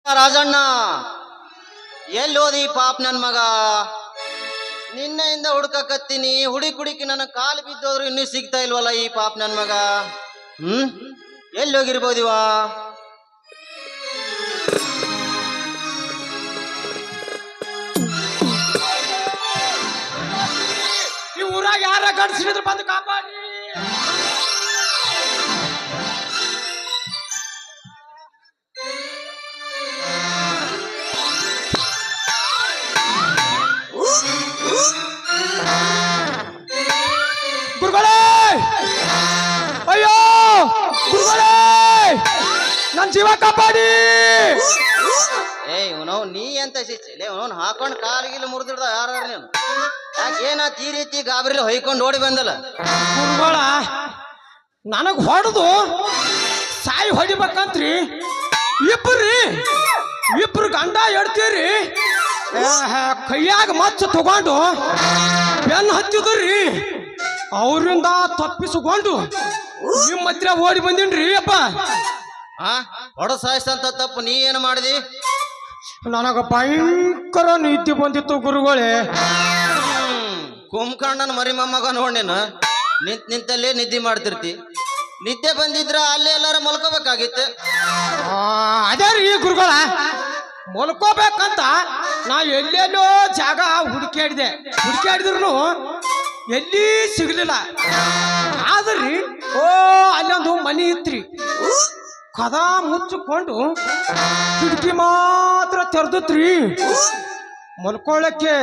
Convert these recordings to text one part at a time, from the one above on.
ರಾಜಣ್ಣ ಎಲ್ಲೋದಿ ಪಾಪ ನನ್ ಮಗ ನಿನ್ನೆಯಿಂದ ಹುಡ್ಕಕತ್ತೀನಿ ಹುಡುಕಿ ನನ್ನ ಕಾಲು ಬಿದ್ದೋದ್ರು ಇನ್ನೂ ಸಿಗ್ತಾ ಇಲ್ವಲ್ಲ ಈ ಪಾಪ ನನ್ ಮಗ ಎಲ್ಲಿ ಹೋಗಿರ್ಬೋದಿವ ಈ ಊರಾಗ ಯಾರ ಗಂಡಸಿದ್ರು ಬಂದು ಕಾಪಾಡಿ ಗುರುಗಳೇ ಅಯ್ಯೋ ಗುರುಗಳೇ ನನ್ನ ಜೀವ ಕಾಪಾಡಿ ಇವನವ್ ನೀ ಅಂತ ಶಿಕ್ಷೆ ಅವನವ್ನು ಹಾಕೊಂಡ್ ಕಾಲಿಗಿಲ್ಲ ಮುರಿದಿಡ್ದ ಯಾರು ನೀನು ಯಾಕೇನಾತ್ ಈ ರೀತಿ ಗಾಬರಿಲಿ ಹೊಯ್ಕೊಂಡು ಓಡಿ ಬಂದಲ್ಲ ಗುರುಗಳ ನನಗ್ ಹೊಡೆದು ಸಾಯಿ ಹೊಡಿಬೇಕಂತ್ರಿ ಇಬ್ರು ಗಂಡ ಎಡ್ತೀರಿ ಕೈಯಾಗ ಮಚ್ಚ ತಗೊಂಡು ಬೆನ್ನು ಹತ್ತಿದ್ರಿ ಅವರಿಂದ ತಪ್ಪಿಸಿಕೊಂಡು ನಿಮ್ಮ ಹತ್ರ ಓಡಿ ಬಂದಿನ್ರಿ ಅಪ್ಪ ಹೊಡ ಸಾಯಿಸ್ತಂತ ತಪ್ಪು ನೀ ಏನು ಮಾಡಿದಿ ನನಗ ಭಯಂಕರ ನೀತಿ ಬಂದಿತ್ತು ಗುರುಗಳೇ ಕುಂಬ್ಕಂಡನ ಮರಿ ಮೊಮ್ಮಗ ನೋಡೇನು ನಿಂತಲ್ಲೇ ನಿದ್ದೆ ಮಾಡ್ತಿರ್ತಿ ನಿದ್ದೆ ಬಂದಿದ್ರ ಅಲ್ಲೇ ಎಲ್ಲಾರು ಮಲ್ಕೋಬೇಕಾಗಿತ್ತು ಅದೇ ರೀ ಗುರುಗಳ ಮಲ್ಕೋಬೇಕಂತ ನಾ ಎಲ್ಲೆಲ್ಲೋ ಜಾಗ ಹುಡುಕಾಡಿದ್ರು ಎಲ್ಲಿ ಸಿಗ್ಲಿಲ್ಲ ಆದ್ರಿ ಅಲ್ಲೊಂದು ಮನಿ ಇತ್ರಿ ಕದ ಮುಚ್ಚಿಕೊಂಡು ಕಿಟಕಿ ಮಾತ್ರ ತೆರೆದತ್ರಿ ಮಲ್ಕೊಳ್ಳಕ್ಕೆ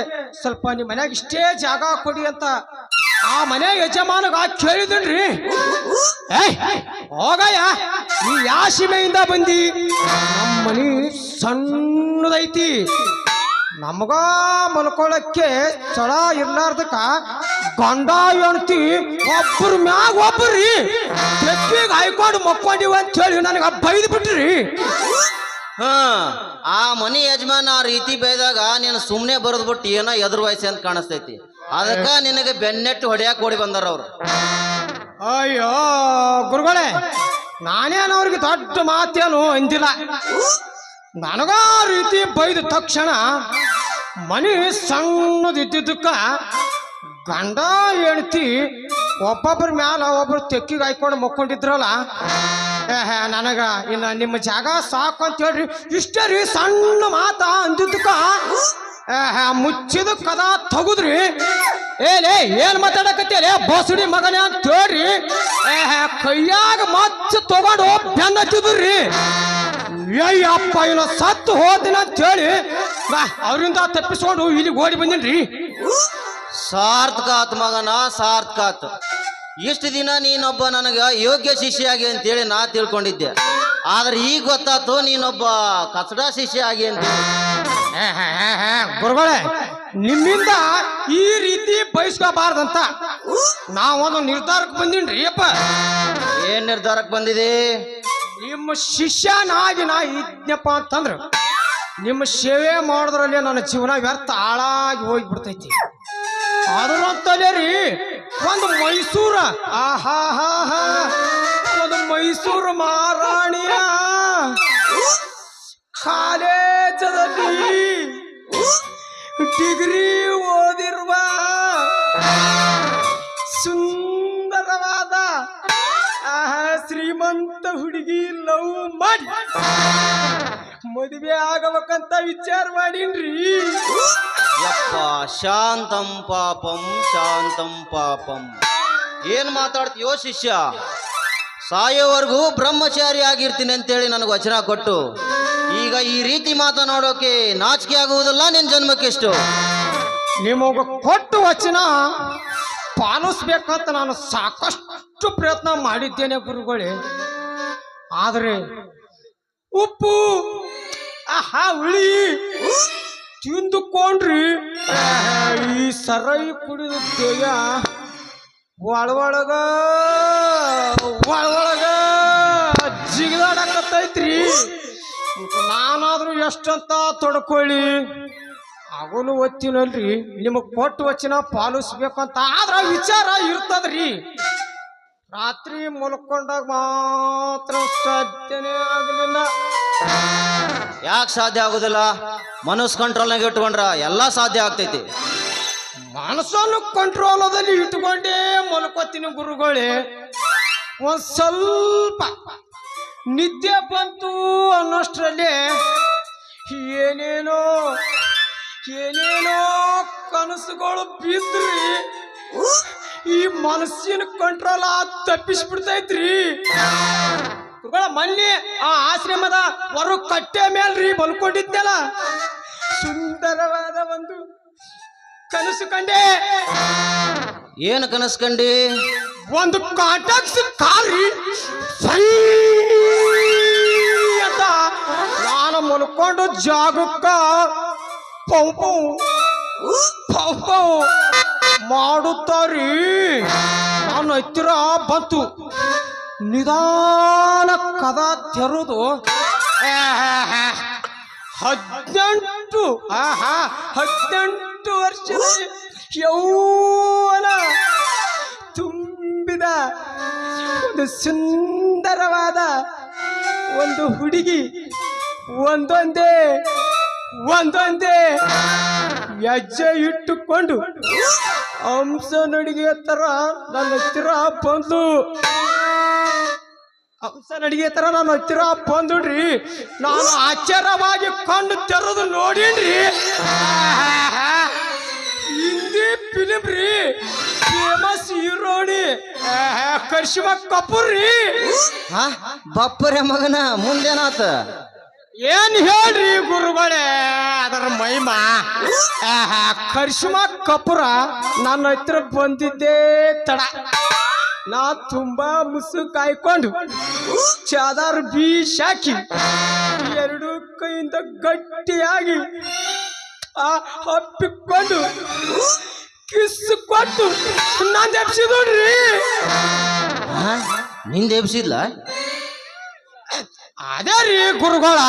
ಸ್ವಲ್ಪ ನಿಮ್ಮ ಮನ್ಯಾಗ ಇಷ್ಟೇ ಜಾಗ ಕೊಡಿ ಅಂತ ಆ ಮನೆ ಯಜಮಾನಗ ಕೇಳಿದನ್ರಿ ಹೋಗಯ್ಯ ನೀ ಯಾ ಸೀಮೆಯಿಂದ ಬಂದಿ ನಮ್ಮ ಮನಿ ಸಣ್ಣದೈತಿ ನಮಗ ಮಲ್ಕೊಳ್ಳಕ್ಕೆ ಸ್ಥಳ ಇರ್ಲಾರ್ದಕ್ಕ ಗಂಡ ಹೆಣ್ತಿ ಒಬ್ಬರ ಮ್ಯಾಗ ಒಬ್ಬರ್ರಿ ತೆಪ್ಪಿಗೆ ಹಾಯ್ಕೊಂಡು ಮಕ್ಕೊಂಡಿವ ಅಂತ ಹೇಳಿ ನನಗ ಬೈದ್ ಬಿಟ್ರಿ ಆ ಮನಿ ಯಜಮಾನ ಆ ರೀತಿ ಬೈದಾಗ ನೀನು ಸುಮ್ನೆ ಬರೆದ್ ಬಿಟ್ಟು ಏನೋ ಎದುರು ವಯಸ್ಸು ಅಂತ ಕಾಣಿಸ್ತೈತಿ ಅದಕ್ಕ ನಿನಗೆ ಬೆನ್ನೆಟ್ಟು ಹೊಡ್ಯಾಕ್ ಓಡಿ ಬಂದಾರ ಅವ್ರು ಅಯ್ಯೋ ಗುರುಗಳೇ ನಾನೇನು ಅವ್ರಿಗೆ ದೊಡ್ಡ ಮಾತೇನು ಅಂದಿಲ್ಲ ನನಗ ರೀತಿ ಬೈದ ತಕ್ಷಣ ಮನಿ ಸಣ್ಣದಿದ್ದಕ್ಕ ಗಂಡ ಹೆಣ್ತಿ ಒಬ್ಬೊಬ್ಬರ ಮ್ಯಾಲ ಒಬ್ಬರು ತೆಕ್ಕಿಗೆ ಹಾಯ್ಕೊಂಡು ಮಕ್ಕೊಂಡಿದ್ರಲ್ಲ ನನಗ ಇನ್ನ ನಿಮ್ಮ ಜಾಗ ಸಾಕು ಅಂತ ಹೇಳ್ರಿ ಇಷ್ಟೇ ರೀ ಸಣ್ಣ ಮಾತ ಅಂದಿದ್ದಕ್ಕ ಮುಚ್ಚಿದ ಕದ ತಗುದ್ರಿ ಏನ್ ಮಾತಾಡಕತ್ತೇಲೆ ಬಸುಡಿ ಮಗನೇ ಅಂತ ಹೇಳ್ರಿ ಕೈಯಾಗ ಮಚ್ಚ ತಗೊಂಡು ಬೆನ್ನ ಹತ್ತಿದ್ರಿ ಅಯ್ಯಪ್ಪ ಇಲ್ಲ ಸತ್ತು ಹೋದಿನ ಅಂತ ಹೇಳಿ ಅವರಿಂದ ತಪ್ಪಿಸ್ಕೊಂಡು ಇಲ್ಲಿ ಓಡಿ ಬಂದಿನ್ರಿ ಸಾರ್ಥಕಾತ್ ಮಗನ ಸಾರ್ಥಕಾತ್ ಇಷ್ಟು ದಿನ ನೀನೊಬ್ಬ ನನಗ ಯೋಗ್ಯ ಶಿಷ್ಯ ಆಗಿ ಅಂತೇಳಿ ನಾ ತಿಳ್ಕೊಂಡಿದ್ದೆ ಆದ್ರೆ ಈಗ ಗೊತ್ತಾತು ನೀನೊಬ್ಬ ಕಚಡ ಶಿಷ್ಯ ಆಗಿ ಅಂತ ಗುರುಗಳೇ ನಿಮ್ಮಿಂದ ಈ ರೀತಿ ಬಯಸ್ಕೋಬಾರ್ದಂತ ನಾವೊಂದು ನಿರ್ಧಾರಕ್ಕೆ ಬಂದಿನ್ರಿ ಅಪ್ಪ ಏನ್ ನಿರ್ಧಾರಕ್ಕೆ ಬಂದಿದೆ ನಿಮ್ಮ ಶಿಷ್ಯನಾಗಿ ನಾ ಇದ್ನಪ್ಪ ಅಂತಂದ್ರ ನಿಮ್ಮ ಸೇವೆ ಮಾಡೋದ್ರಲ್ಲಿ ನನ್ನ ಜೀವನ ವ್ಯರ್ಥ ಹಾಳಾಗಿ ಹೋಗ್ಬಿಡ್ತೈತಿ ಅದರಂತಲೇ ರೀ ಒಂದು ಮೈಸೂರ ಒಂದು ಮೈಸೂರು ಮಹಾರಾಣಿಯ ಕಾಲೇಜದಲ್ಲಿ ಡಿಗ್ರಿ ಓದಿರುವ ಸುಂದರವಾದ ಶ್ರೀಮಂತ ಹುಡುಗಿ ಲವ್ ಮಾಡಿ ಮದುವೆ ಆಗಬೇಕಂತ ವಿಚಾರ ಮಾಡೀನ್ರಿ ಯಪ್ಪ ಶಾಂತಂ ಪಾಪಂ ಏನ್ ಮಾತಾಡ್ತೀಯೋ ಶಿಷ್ಯ ಸಾಯೋವರೆಗೂ ಬ್ರಹ್ಮಚಾರಿ ಆಗಿರ್ತೀನಿ ಅಂತೇಳಿ ನನಗೆ ವಚನ ಕೊಟ್ಟು ಈಗ ಈ ರೀತಿ ಮಾತನಾಡೋಕೆ ನಾಚಿಕೆ ಆಗುವುದಲ್ಲ ನಿನ್ ಜನ್ಮಕ್ಕೆಷ್ಟು ನಿಮಗ ಕೊಟ್ಟು ವಚನ ಪಾಲಿಸ್ಬೇಕಂತ ನಾನು ಸಾಕಷ್ಟು ಪ್ರಯತ್ನ ಮಾಡಿದ್ದೇನೆ ಗುರುಗಳೇ ಆದ್ರೆ ಉಪ್ಪು ಹುಳಿ ತಿಂದುಕೊಂಡ್ರಿ ಈ ಸರೈ ಕುಡಿದ ದೇಯ ಒಳಗ ಜಿಗಿದಾಡಕತ್ತೈತ್ರಿ ನಾನಾದ್ರೂ ಎಷ್ಟಂತ ತೊಡ್ಕೊಳ್ಳಿ ಆಗಲು ಒತ್ತಿನಲ್ರಿ ನಿಮಗ್ ಕೊಟ್ಟು ವಚನ ಪಾಲಿಸ್ಬೇಕಂತ ಆದ್ರ ವಿಚಾರ ಇರ್ತದ್ರಿ ರಾತ್ರಿ ಮಲ್ಕೊಂಡಾಗ ಮಾತ್ರ ಸಾಧ್ಯನೇ ಆಗಲಿಲ್ಲ. ಯಾಕೆ ಸಾಧ್ಯ ಆಗುದಿಲ್ಲ? ಮನಸ್ಸು ಕಂಟ್ರೋಲ್ನಾಗ ಇಟ್ಕೊಂಡ್ರ ಎಲ್ಲ ಸಾಧ್ಯ ಆಗ್ತೈತಿ. ಮನಸ್ಸನ್ನು ಕಂಟ್ರೋಲದಲ್ಲಿ ಇಟ್ಕೊಂಡೇ ಮಲ್ಕೋತೀನಿ ಗುರುಗಳೇ. ಒಂದ್ ಸ್ವಲ್ಪ ನಿದ್ದೆ ಬಂತು ಅನ್ನೋಷ್ಟರಲ್ಲಿ ಏನೇನೋ ಕನಸುಗಳು ಬಿದ್ರಿ ಈ ಮನಸ್ಸಿನ ಕಂಟ್ರೋಲ್ ತಪ್ಪಿಸ್ಬಿಡ್ತೈತ್ರಿ ಗುರುಗಳ. ಮೊನ್ನೆ ಆ ಆಶ್ರಮದ ಹೊರ ಕಟ್ಟೆ ಮೇಲ್ರಿ ಮಲ್ಕೊಂಡಿದ್ನಲ್ಲ, ಸುಂದರವಾದ ಒಂದು ಕನಸು ಕಂಡೆ. ಏನು ಕನಸು ಕಂಡಿ? ಒಂದು ಕಾಂಟ್ಯಾಕ್ಸ್ ಕಾಲ್ರಿ ಸೈ ಅಂತ ನಾನು ಮಲ್ಕೊಂಡು ಜಾಗಕ್ಕ ಪೌ ಪೌ ಪೌ ಪೌ ಮಾಡುತ್ತಾರಿ. ನಾನು ಹತ್ತಿರ ಬಂತು, ನಿಧಾನ ಕದ ತೆರೆದು 18 ವರ್ಷದ ಯೌವನ ತುಂಬಿದ ಒಂದು ಸುಂದರವಾದ ಒಂದು ಹುಡುಗಿ ಒಂದೊಂದೇ ಹೆಜ್ಜೆ ಇಟ್ಟುಕೊಂಡು ಹಂಸ ನಡಿಗೆ ತರ ನನ್ನ ಹತ್ತಿರ ಬಂದು ನಾನು ಆಶ್ಚರ್ಯವಾಗಿ ಕಣ್ಣು ತೆರೆದು ನೋಡೀನ್ರಿ. ಹಿಂದಿ ಫಿಲಿಂ ರೀ, ಫೇಮಸ್ ಹೀರೋಣಿ ಕರಿಷ್ಮಾ ಕಪೂರ್ ರೀ. ಬಪ್ಪರೆ ಮಗನ ಮುಂದೇನಾತ? ಏನ್ ಹೇಳ್ರಿ ಗುರುಗಳೇ, ಅದರ ಮಹಿಮಾ ಕರಿಷ್ಮಾ ಕಪೂರ ನನ್ನ ಹತ್ರ ಬಂದಿದ್ದೇ ತಡ. ನಾ ತುಂಬಾ ಮುಸು ಕಾಯ್ಕೊಂಡು ಚಾದರ್ ಬೀಸಾಕಿ ಎರಡು ಕೈಯಿಂದ ಗಟ್ಟಿಯಾಗಿ ಹಪ್ಪಿಕೊಂಡು ಕಿಸ್ ಕೊಟ್ಟು ನಾನು ಎಬ್ಸಿದ್ರಿ. ನಿಂದ ಎಬ್ಸಿದ್ಲ? ಅದೇ ರೀ ಗುರುಗಳ,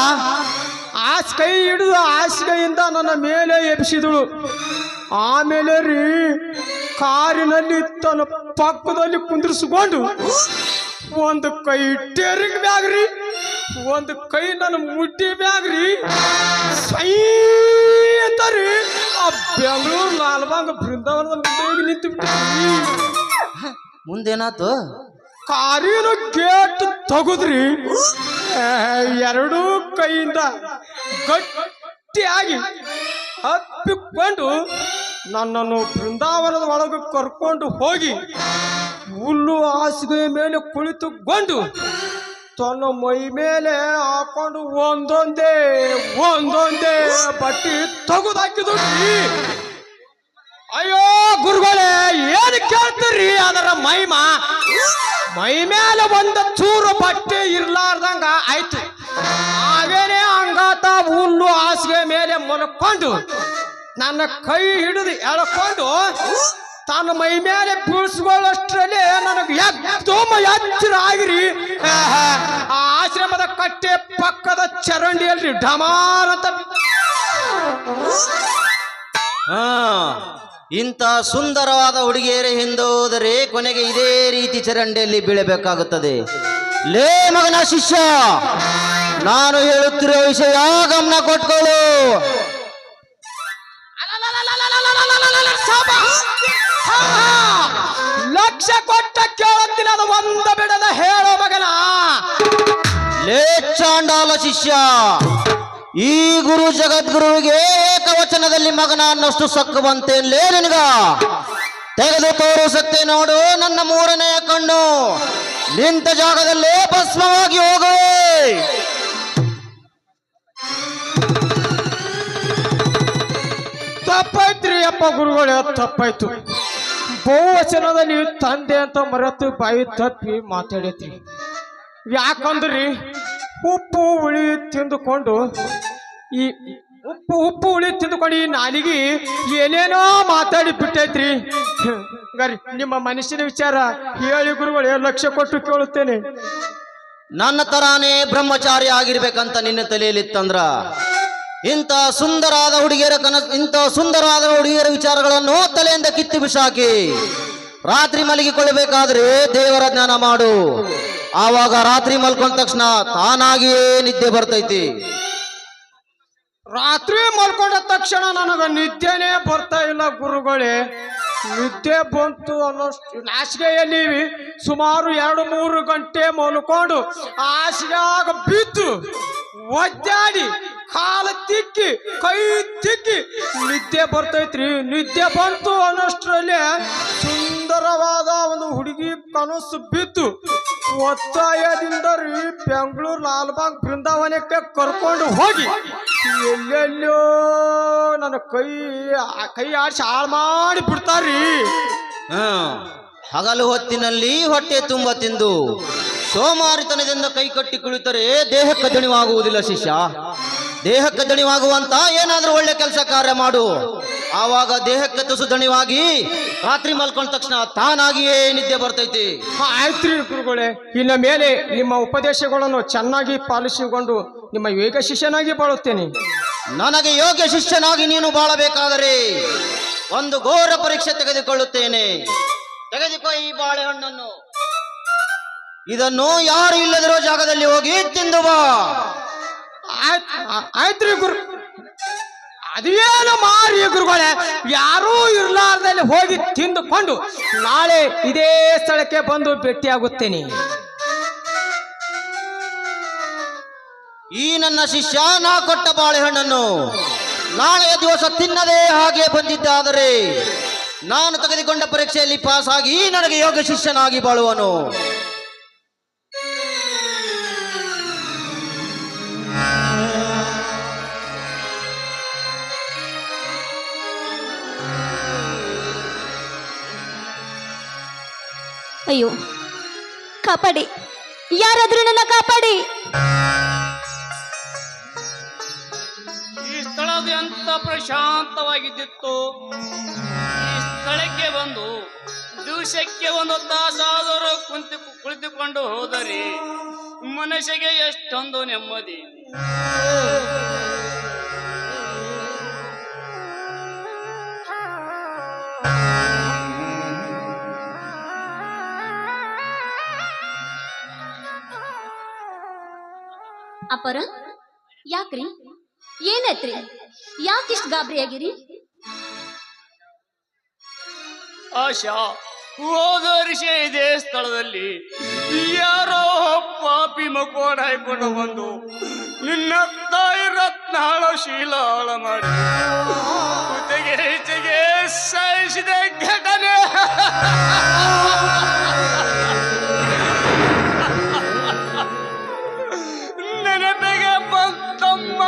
ಕೈ ಹಿಡಿದು ಹಾಸಿಗೆಯಿಂದ ನನ್ನ ಮೇಲೆ ಎಬ್ಸಿದಳು. ಆಮೇಲೆ ರೀ ಕಾರಿನಲ್ಲಿ ತನ್ನ ಪಕ್ಕದಲ್ಲಿ ಕುಂದ್ರಿಸ್ಕೊಂಡು ಒಂದು ಕೈ ಟೇರಿಂಗ್ ಬ್ಯಾಗ್ ರೀ, ಒಂದು ಕೈ ನನ್ನ ಮುಟ್ಟಿ ಬ್ಯಾಗ್ ರೀ, ಸೈ ಅಂತಾರಿ ಆ ಬೆಂಗಳೂರು ಲಾಲ್ಬಾಗ್ ಬೃಂದಾವನದ ಮುಂದೆ ನಿಂತು ಬಿಟ್ಟಿ. ಮುಂದೇನಾತು? ಕಾರಿನ ಗೇಟ್ ತಗುದ್ರಿ, ಎರಡೂ ಕೈಯಿಂದ ಗಟ್ಟಿಯಾಗಿ ಹಪ್ಪಿಕೊಂಡು ನನ್ನನ್ನು ಬೃಂದಾವನದ ಒಳಗೆ ಕರ್ಕೊಂಡು ಹೋಗಿ ಹುಲ್ಲು ಹಾಸಿಗೆ ಮೇಲೆ ಕುಳಿತುಕೊಂಡು ತನ್ನ ಮೈ ಮೇಲೆ ಹಾಕೊಂಡು ಒಂದೊಂದೇ ಬಟ್ಟೆ ತೆಗೆದಾಕಿದ್ರಿ. ಅಯ್ಯೋ ಗುರುಗಳೇ, ಏನು ಕೇಳ್ತೀರಿ? ಅದರ ಮೈ ಮೇಲೆ ಒಂದು ಚೂರು ಬಟ್ಟೆ ಇರ್ಲಾರ್ದಂಗ ಆಯ್ತು. ಹಾಗೇನೆ ಹಂಗಾತ ಹುಲ್ಲು ಹಾಸಿಗೆ ಮೇಲೆ ಮಲ್ಕೊಂಡು ನನ್ನ ಕೈ ಹಿಡಿದು ಎಳ್ಕೊಂಡು ತನ್ನ ಮೈ ಮೇಲೆ ಬೀಳ್ಸ್ಕೊಳ್ಳೋಷ್ಟರಲ್ಲಿ ನನಗೆ ಎಚ್ಚರ ಆಗಿರಿ ಆ ಆಶ್ರಮದ ಕಟ್ಟೆ ಪಕ್ಕದ ಚರಂಡಿಯಲ್ರಿ ಢಮಾರ್ ಅಂತ. ಇಂಥ ಸುಂದರವಾದ ಹುಡುಗಿಯರ ಹಿಂದೆ ಹೋದರೆ ಕೊನೆಗೆ ಇದೇ ರೀತಿ ಚರಂಡಿಯಲ್ಲಿ ಬೀಳಬೇಕಾಗುತ್ತದೆ. ಲೇ ಮಗನ ಶಿಷ್ಯ, ನಾನು ಹೇಳುತ್ತಿರುವ ವಿಷಯ ಗಮನ ಕೊಟ್ಕೊಳ್ಳು. ಲಕ್ಷ ಕೊಟ್ಟ ಕೇಳುತ್ತೀನಿ, ಅದು ಒಂದ ಬಿಡದ ಹೇಳೋ ಮಗನ. ಲೇ ಚಾಂಡಾಲ ಶಿಷ್ಯ, ಈ ಗುರು ಜಗದ್ಗುರುವಿಗೆ ಏಕವಚನದಲ್ಲಿ ಮಗನ ಅನ್ನಷ್ಟು ಸಕ್ಕು ಬಂತೇನ್ಲೇ ನಿನಗ? ತೆಗೆದು ತೋರಿಸುತ್ತೆ ನೋಡು ನನ್ನ ಮೂರನೆಯ ಕಣ್ಣು. ನಿಂತ ಜಾಗದಲ್ಲೇ ಭಸ್ಮವಾಗಿ ಹೋಗುವೆ. ತಪ್ಪಾಯ್ತ್ರಿ ಅಪ್ಪ ಗುರುಗಳೇ, ತಪ್ಪಾಯ್ತು. ಬಹುವಚನದಲ್ಲಿ ತಂದೆ ಅಂತ ಮರೆತು ಬಾಯಿ ತಪ್ಪಿ ಮಾತಾಡೈತ್ರಿ. ಯಾಕಂದ್ರಿ ಉಪ್ಪು ಹುಳಿ ತಿಂದುಕೊಂಡು ಈ ನಾಲಿಗೆ ಏನೇನೋ ಮಾತಾಡಿ ಬಿಟ್ಟೈತ್ರಿ. ಗರಿ ನಿಮ್ಮ ಮನುಷ್ಯನ ವಿಚಾರ ಹೇಳಿ ಗುರುಗಳೇ, ಲಕ್ಷ್ಯ ಕೊಟ್ಟು ಕೇಳುತ್ತೇನೆ. ನನ್ನ ತರಾನೇ ಬ್ರಹ್ಮಚಾರಿ ಆಗಿರ್ಬೇಕಂತ ನಿನ್ನ ತಲೆಯಲ್ಲಿತ್ತಂದ್ರ ಇಂಥ ಸುಂದರವಾದ ಹುಡುಗಿಯರ ವಿಚಾರಗಳನ್ನು ತಲೆಯಿಂದ ಕಿತ್ತು ಬಿಸಾಕಿ ರಾತ್ರಿ ಮಲಗಿಕೊಳ್ಳಬೇಕಾದ್ರೆ ದೇವರ ಜ್ಞಾನ ಮಾಡು. ಆವಾಗ ರಾತ್ರಿ ಮಲ್ಕೊಂಡ ತಕ್ಷಣ ತಾನಾಗಿಯೇ ನಿದ್ದೆ ಬರ್ತೈತಿ. ರಾತ್ರಿ ಮಲ್ಕೊಂಡ ತಕ್ಷಣ ನನಗ ನಿದ್ದೆನೇ ಬರ್ತಾ ಇಲ್ಲ ಗುರುಗಳೇ. ನಿದ್ದೆ ಬಂತು ಅನ್ನೋಷ್ಟು ಹಾಸಿಗೆಯಲ್ಲಿ ಸುಮಾರು 2-3 ಗಂಟೆ ಮಲ್ಕೊಂಡು ಹಾಸಿಗೆಯಾಗ ಬಿದ್ದು ಒದ್ದಾಡಿ ಕಾಲು ತಿಕ್ಕಿ ಕೈ ತಿಕ್ಕಿ ನಿದ್ದೆ ಬರ್ತೈತ್ರಿ. ನಿದ್ದೆ ಬಂತು ಅನ್ನೋಷ್ಟರಲ್ಲಿ ಸುಂದರವಾದ ಒಂದು ಹುಡುಗಿ ಕನಸು ಬಿದ್ದು ಒತ್ತಾಯದಿಂದ ರೀ ಬೆಂಗಳೂರು ಲಾಲ್ಬಾಗ್ ಬೃಂದಾವನಕ್ಕೆ ಕರ್ಕೊಂಡು ಹೋಗಿ ಎಲ್ಲೆಲ್ಲೋ ನನ್ನ ಕೈ ಆಡಿಸಿ ಹಾಳು ಮಾಡಿ ಬಿಡ್ತಾರ್ರಿ. ಹಗಲು ಹೊತ್ತಿನಲ್ಲಿ ಹೊಟ್ಟೆ ತುಂಬ ತಿಂದು ಸೋಮಾರಿತನದಿಂದ ಕೈ ಕಟ್ಟಿ ಕುಳಿತರೆ ದೇಹಕ್ಕೆ ದಣಿವಾಗುವುದಿಲ್ಲ ಶಿಷ್ಯ. ದೇಹಕ್ಕೆ ದಣಿವಾಗುವಂತ ಏನಾದ್ರೂ ಒಳ್ಳೆ ಕೆಲಸ ಕಾರ್ಯ ಮಾಡು. ಆವಾಗ ದೇಹಕ್ಕೆ ತುಸು ದಣಿವಾಗಿ ರಾತ್ರಿ ಮಲ್ಕೊಂಡ ತಕ್ಷಣ ತಾನಾಗಿಯೇ ನಿದ್ದೆ ಬರ್ತೈತಿ. ಆಯ್ತ್ರಿ ಗುರುಗಳೇ, ಇನ್ನ ಮೇಲೆ ನಿಮ್ಮ ಉಪದೇಶಗಳನ್ನು ಚೆನ್ನಾಗಿ ಪಾಲಿಸಿಕೊಂಡು ನಿಮ್ಮ ವೇಗ ಶಿಷ್ಯನಾಗಿ ಬಾಳುತ್ತೇನೆ. ನನಗೆ ಯೋಗ್ಯ ಶಿಷ್ಯನಾಗಿ ನೀನು ಬಾಳಬೇಕಾದರೆ ಒಂದು ಘೋರ ಪರೀಕ್ಷೆ ತೆಗೆದುಕೊಳ್ಳುತ್ತೇನೆ. ತೆಗೆದುಕೋ ಈ ಬಾಳೆಹಣ್ಣನ್ನು. ಇದನ್ನು ಯಾರು ಇಲ್ಲದಿರೋ ಜಾಗದಲ್ಲಿ ಹೋಗಿ ತಿಂದು ಬಾ. ಆಯ್ತ್ರಿ ಗುರು. ಅದೇನು ಮಾರಿ ಗುರುಗಳೇ, ಯಾರೂ ಇರ್ಲಾರ್ದಲ್ಲಿ ಹೋಗಿ ತಿಂದುಕೊಂಡು ನಾಳೆ ಇದೇ ಸ್ಥಳಕ್ಕೆ ಬಂದು ಭೇಟಿಯಾಗುತ್ತೇನೆ. ಈ ನನ್ನ ಶಿಷ್ಯ ನಾ ಕೊಟ್ಟ ಬಾಳೆಹಣ್ಣನ್ನು ನಾಳೆಯ ದಿವಸ ತಿನ್ನದೇ ಹಾಗೆ ಬಂದಿದ್ದಾದರೆ ನಾನು ತೆಗೆದುಕೊಂಡ ಪರೀಕ್ಷೆಯಲ್ಲಿ ಪಾಸ್ ಆಗಿ ನನಗೆ ಯೋಗ್ಯ ಶಿಷ್ಯನಾಗಿ ಬಾಳುವನು. ಅಯ್ಯೋ, ಕಾಪಾಡಿ, ಯಾರಾದ್ರೂ ನನ್ನ ಕಾಪಾಡಿ. ಈ ಸ್ಥಳದ ಎಂತ ಪ್ರಶಾಂತವಾಗಿದ್ದಿತ್ತು. ಈ ಸ್ಥಳಕ್ಕೆ ಬಂದು ದಿವಸಕ್ಕೆ 1 ತಾಸಾದರೂ ಕುಳಿತುಕೊಂಡು ಹೋದರೆ ಮನಸ್ಸಿಗೆ ಎಷ್ಟೊಂದು ನೆಮ್ಮದಿ. ಅಪ್ಪರ, ಯಾಕ್ರಿ? ಏನೈತ್ರಿ? ಯಾಕಿಷ್ಟು ಗಾಬರಿ ಆಗಿರಿ? ಆಶಾ, ಹೋದ ವರ್ಷ ಇದೇ ಸ್ಥಳದಲ್ಲಿ ಯಾರೋ ಪಾಪಿ ಮಕೋಡ ಹಾಕೊಂಡು ಬಂದು ನಿನ್ನ ತಾಯಿ ರತ್ನಾಳ ಶೀಲ ಹಾಳ ಮಾಡಿ ಕುತ್ತಿಗೆ ಸಾಯಿಸಿದ ಘಟನೆ ನೆನಪಿಗೆ ಬಂತಮ್ಮ.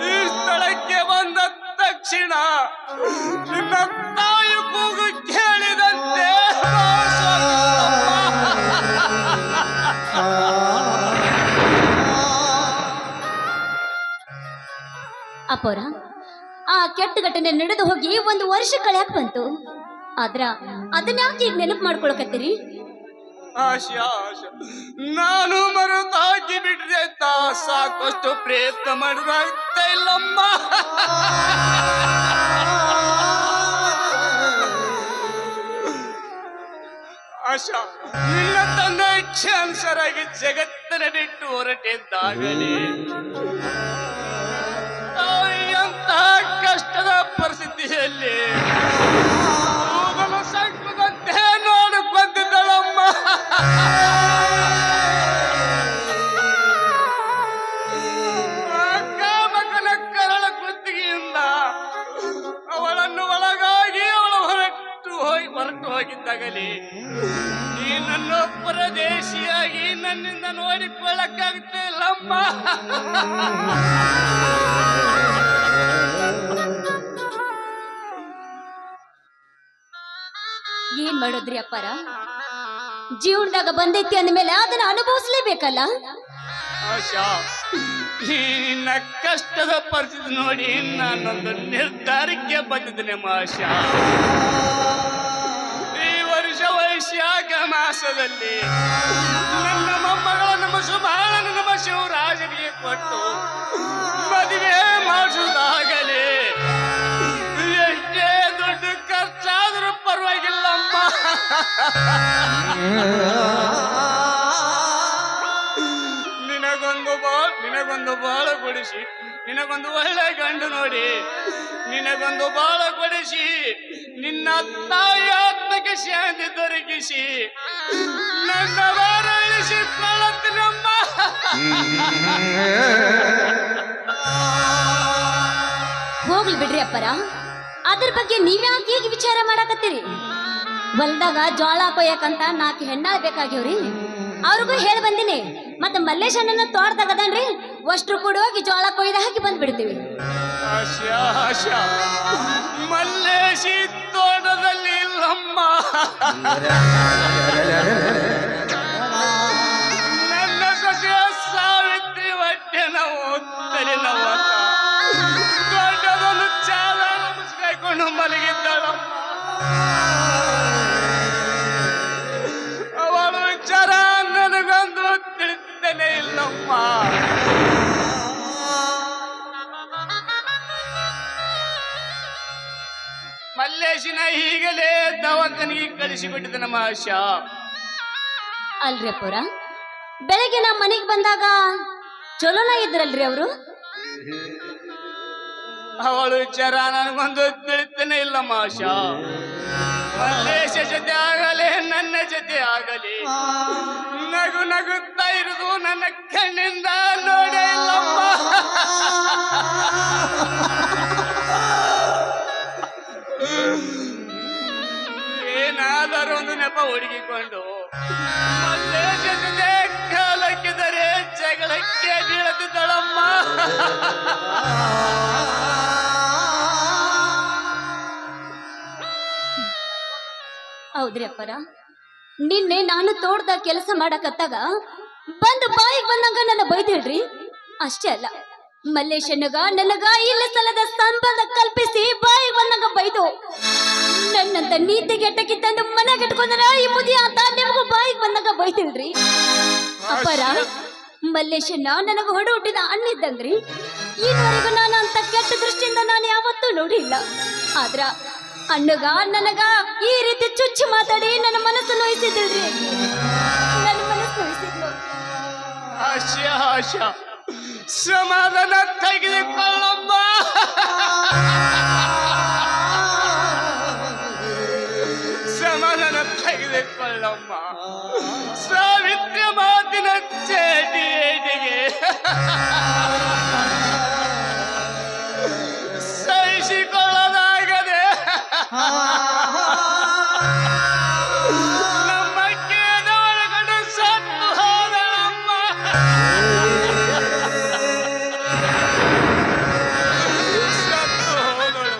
ಈ ಸ್ಥಳಕ್ಕೆ ಬಂದ ತಕ್ಷಣ ನಿನ್ನ ತಾಯಿ ಕೂಗು ಕೇಳಿದಂತೆ ಅಪ್ಪರ, ಆ ಕೆಟ್ಟ ಘಟನೆ ನಡೆದು ಹೋಗಿ 1 ವರ್ಷ ಕಳೆಯಕ್ ಬಂತು. ಆದ್ರ ಅದನ್ಯಾಕೆ ಈಗ ನೆನಪು ಮಾಡ್ಕೊಳಕತ್ತೀರಿ? ಆಶಾ, ನಾನು ಮರೆತಾಕಿ ಬಿಟ್ರೆ ಅಂತ ಸಾಕಷ್ಟು ಪ್ರಯತ್ನ ಮಾಡಿದಾಗ್ತಾ ಇಲ್ಲಮ್ಮ. ಆಶಾ, ನಿನ್ನ ತಂದೆ ಇಚ್ಛೆ ಅನುಸಾರಾಗಿ ಜಗತ್ತನ್ನ ಬಿಟ್ಟು ಹೊರಟಿದ್ದಾಗಲೇ ಅಂತ ಕಷ್ಟದ ಪರಿಸ್ಥಿತಿಯಲ್ಲಿ ಸಂಕಟದಂತೆ ನೋಡಿಕೊಂಡಿದ್ದಳಮ್ಮ. ಕಾಮಕನ ಕರಳ ಕುತ್ತಿಗೆಯಿಂದ ಅವಳನ್ನು ಒಳಗಾಗಿ ಅವಳು ಹೊರಟು ಹೋಗಿದ್ದಾಗಲೇ ನೀನನ್ನು ಪರದೇಶಿಯಾಗಿ ನನ್ನಿಂದ ನೋಡಿಕೊಳ್ಳಕ್ಕಾಗುತ್ತೆ ಇಲ್ಲಮ್ಮ. ಏನ್ ಮಾಡೋದ್ರಿ ಅಪ್ಪಾರ? ಜೀವನದಾಗ ಬಂದೈತಿ ಅಂದ್ಮೇಲೆ ಅದನ್ನ ಅನುಭವಿಸ್ಲೇಬೇಕಲ್ಲ. ಆಶಾ, ಈ ನಿನ್ನ ಕಷ್ಟದ ಪರಿಸ್ಥಿತಿ ನೋಡಿ ನಾನೊಂದು ನಿರ್ಧಾರಕ್ಕೆ ಬಂದಿದ್ದೇನೆ ಆಶಾ. ಈ ವರ್ಷ ವೈಶಾಖ ಮಾಸದಲ್ಲಿ ನನ್ನ ಮೊಮ್ಮಗಳ ನಮ್ಮ ಸುಬಾಳ ನಮ್ಮ ಶಿವರಾಜನಿಗೆ ಕೊಟ್ಟು ಮದುವೆ ಮಾಡಿಸುವುದಾಗಲೇ ಎಷ್ಟೇ ದುಡ್ಡು ಖರ್ಚಾದ್ರೂ ಪರವಾಗಿಲ್ಲಮ್ಮ. ನಿನ್ನ ನಿನಗೊಂದು ಬಾಳ ಕೊಡಿಸಿ, ನಿನಗೊಂದು ಒಳ್ಳೆ ಗಂಡು ನೋಡಿ, ನಿನಗೊಂದು ಬಾಳ ಕೊಡಿಸಿ, ನಿನ್ನ ತಾಯಿ ಆತ್ಮಕ್ಕೆ ಶಾಂತಿ ದೊರಕಿಸಿ, ನನ್ನ ಬಾರ ಇಳಿಸಿಕೊಳ್ಳುತ್ತೇನಮ್ಮ. ಹೋಗ್ಲಿ ಬಿಡ್ರಿ ಅಪ್ಪರ, ಅದ್ರ ಬಗ್ಗೆ ನೀವ್ಯಾಕೆ ಈಗ ವಿಚಾರ ಮಾಡಾಕತ್ತೀರಿ? ಹೊಲ್ದಾಗ ಜೋಳ ಕೊಯ್ಯಕಂತ 4 ಹೆಣ್ಣಾಳ್ ಬೇಕಾಗ್ಯವ್ರಿ, ಅವ್ರಿಗೂ ಹೇಳಿ ಬಂದಿನಿ. ಮತ್ತೆ ಮಲ್ಲೇಶ್ ಅಣ್ಣನ ತೋಟದಾಗದನ್ರಿ, ಅಷ್ಟ್ರು ಕೂಡ ಹೋಗಿ ಜೋಳ ಕೊಯ್ದು ಹಾಕಿ ಬಂದ್ಬಿಡ್ತೀವಿ. ಆಶಾ ಮಲ್ಲೇಶಿ ತೋಟದಲ್ಲಿ ಇಲ್ಲಮ್ಮ. ನನ್ನ ಸೊಸೆ ಸಾವಿತ್ರಿ ಹೊಟ್ಟೆ ನಾವು ತಲೆ ನೋವು ದೊಡ್ಡದೊಂದು ಚಾಲ ಮುಚ್ಕಾಯ್ಕೊಂಡು ಮಲಗಿದ್ದಾಳಮ್ಮ. ಅವಳ ವಿಚಾರ ನನಗೊಂದು ತಿಳಿತೇನೆ ಇಲ್ಲಮ್ಮ. ಮಲ್ಲೇಶಿನ ಈಗಲೇ ದವಾಖಾನಿಗೆ ಕಳಿಸಿಬಿಟ್ಟಿದೆ ನಮ್ಮ ಆಶಾ. ಅಲ್ರಿ ಅಪ್ಪರ, ಬೆಳಗ್ಗೆ ನಮ್ಮ ಮನೆಗೆ ಬಂದಾಗ ಚಲೋನ ಇದ್ರಲ್ರಿ ಅವರು? ಅವಳ ವಿಚಾರ ನನಗೊಂದು ತಿಳಿತೇನೆ ಇಲ್ಲಮ್ಮ ಆಶಾ. ಮಲ್ಲೇಶ ಜೊತೆ ಆಗಲಿ ನನ್ನ ಜೊತೆ ಆಗಲಿ ನಗು ನಗುತ್ತಾ ಇರುವುದು ನನ್ನ ಕಣ್ಣಿಂದ ನೋಡೇ ಇಲ್ಲಮ್ಮ. ಏನಾದರೂ ಒಂದು ನೆಪ ಹುಡುಗಿಕೊಂಡು ಮಲ್ಲೇಶ ಜೊತೆ ಕಾಲಕ್ಕಿದರೆ ಜಗಳಕ್ಕೆ ಬೀಳದಿದ್ದಳಮ್ಮ. ಹೌದ್ರಿ ಅಪ್ಪರ, ನಿನ್ನೆ ನಾನು ತೋಟದಾಗ ಕೆಲಸ ಮಾಡಕತ್ತಾಗ ಬಂದು ಬಾಯಿಗೆ ಬಂದಂಗ ನನ್ನ ಬೈದಿಳ್ರಿ. ಅಷ್ಟೇ ಅಲ್ಲ, ಮಲ್ಲೇಶನಗ ನನಗ ಇಲ್ಲ ಸಲದ ಸಂಬಂಧ ಕಲ್ಪಿಸಿ ಬಾಯಿಗೆ ಬಂದಂಗ ಬೈದು ನನ್ನಂತ ನೀತಿಗೆಟ್ಟಕ್ಕಿದ್ದಂದು ಮನೆಗೆ ಇಟ್ಕೊಂಡ್ರ ಈ ಮುದಿ ಅಂತ ನಿಮಗೂ ಬಾಯಿಗೆ ಬಂದಂಗ ಬೈದಿಳ್ರಿ. ಅಪ್ಪರ, ಮಲ್ಲೇಶನ್ನ ನನಗ ಹೊಡೆ ಹುಟ್ಟಿದ ಅಣ್ಣಿದ್ದಂಗ್ರಿ. ಈವರೆಗೂ ನಾನು ಅಂತ ಕೆಟ್ಟ ದೃಷ್ಟಿಯಿಂದ ನಾನು ಯಾವತ್ತೂ ನೋಡಿಲ್ಲ. ಆದ್ರ ಅಣ್ಣಗ ನನಗ ಈ ರೀತಿ ಚುಚ್ಚಿ ಮಾತಾಡಿ ನನ್ನ ಮನಸ್ಸು ನೋಯಿಸಿದ್ರಿ. ನನ್ನ ಮನಸ್ಸು ನೋಯಿಸಿದ್ಲು. ಆಶಾ ಸಮಾಧಾನ ತೆಗೆದುಕೊಳ್ಳಮ್ಮ. ಸಮಾಧಾನ ತೆಗೆದುಕೊಳ್ಳಮ್ಮ. ಸಾವಿತ್ರಿ ಮಾತಿನ ಚೇಟಿಗೆ ಸಹಿಸಿಕೊಳ್ಳಲಾಗದೆ ನಮ್ಮ ಕೇದ ಒಳಗಡೆ ಸತ್ತು ಹೋದಳಮ್ಮ. ಸತ್ತು ಹೋದಳು.